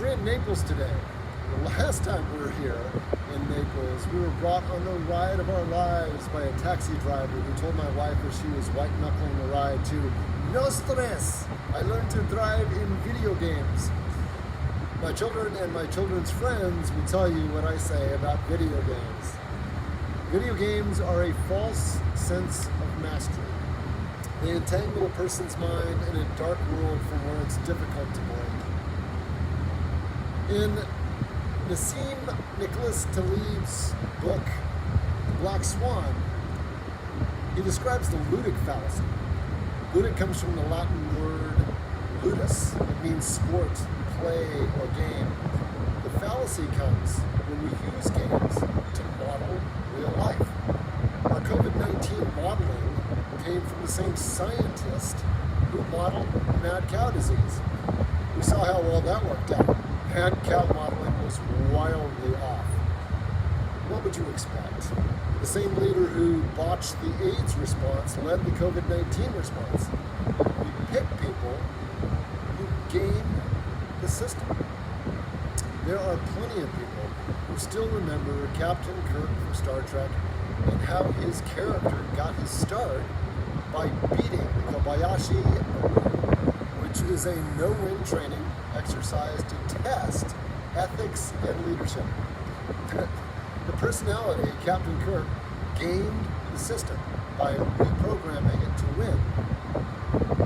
We're in Naples today. The last time we were here in Naples, we were brought on the ride of our lives by a taxi driver who told my wife as she was white-knuckling the ride to "No stress, I learned to drive in video games." My children and my children's friends will tell you what I say about video games. Video games are a false sense of mastery. They entangle a person's mind in a dark world from where it's difficult to break. In Nassim Nicholas Taleb's book, The Black Swan, he describes the Ludic Fallacy. Ludic comes from the Latin word ludus. It means sport, play, or game. The fallacy comes when we use games to model real life. Our COVID-19 modeling came from the same scientist who modeled mad cow disease. We saw how well that worked out. Mad cow modeling was wildly off. What would you expect? The same leader who botched the AIDS response led the COVID-19 response. We pick people who game the system. There are plenty of people who still remember Captain Kirk from Star Trek and how his character got his start by beating Kobayashi, which is a no-win training exercise to test ethics and leadership. The personality, Captain Kirk, gamed the system by reprogramming it to win.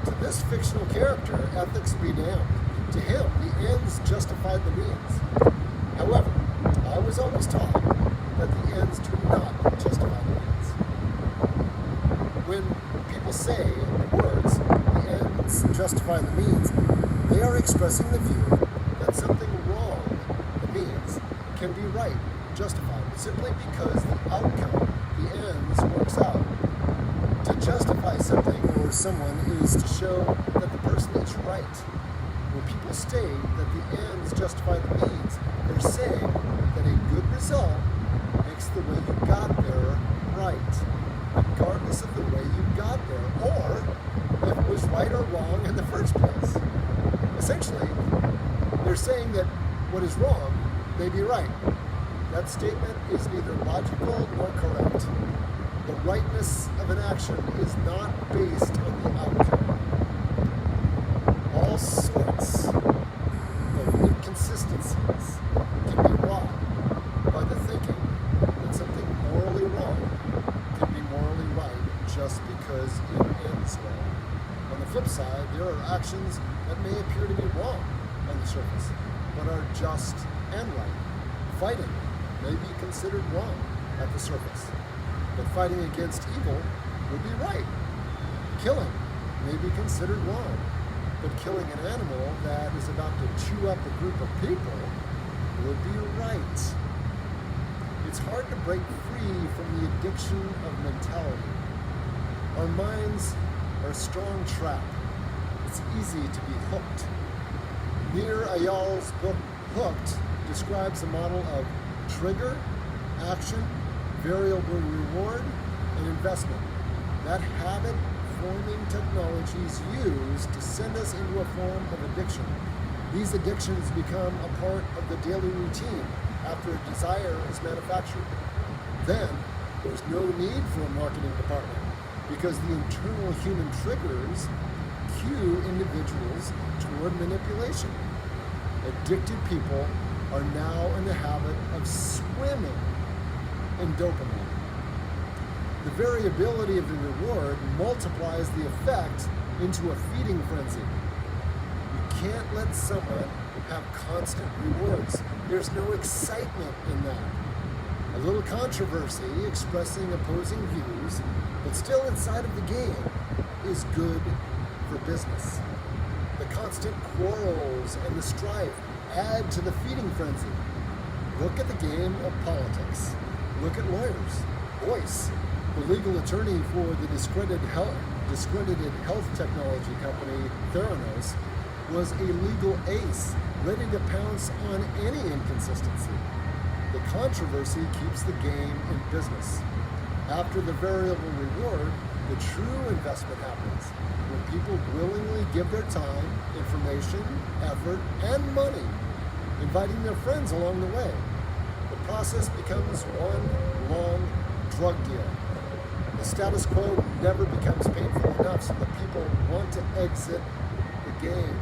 To this fictional character, ethics be damned. To him, the ends justified the means. However, I was always taught that the ends do not justify the means. When people say the words, the ends justify the means, they are expressing the view that something wrong, the means, can be right, justified, simply because the outcome, the ends, works out. To justify something or someone is to show that the person is right. When people state that the ends justify the means, they're saying that a good result makes the way you got there right, regardless of the way you got there, or if it was right or wrong in the first place. Essentially, they're saying that what is wrong may be right. That statement is neither logical nor correct. The rightness of an action is not based on the outcome. All sorts of inconsistencies can be wrought by the thinking that something morally wrong can be morally right just because it ends well. On the flip side, there are actions that may appear to be wrong on the surface, but are just and right. Fighting may be considered wrong at the surface, but fighting against evil would be right. Killing may be considered wrong, but killing an animal that is about to chew up a group of people would be right. It's hard to break free from the addiction of mentality. Our minds are a strong trap. It's easy to be hooked. Nir Eyal's book, Hooked, describes a model of trigger, action, variable reward, and investment. That habit-forming technologies used to send us into a form of addiction. These addictions become a part of the daily routine after a desire is manufactured. Then, there's no need for a marketing department because the internal human triggers cue individuals toward manipulation. Addicted people are now in the habit of swimming in dopamine. The variability of the reward multiplies the effect into a feeding frenzy. You can't let someone have constant rewards. There's no excitement in that. A little controversy expressing opposing views, but still inside of the game, is good for business. The constant quarrels and the strife add to the feeding frenzy. Look at the game of politics. Look at lawyers. Boyce, the legal attorney for the discredited health technology company Theranos, was a legal ace, ready to pounce on any inconsistency. The controversy keeps the game in business. After the variable reward, the true investment happens, when people willingly give their time, information, effort, and money inviting their friends along the way. The process becomes one long drug deal. The status quo never becomes painful enough so that people want to exit the game.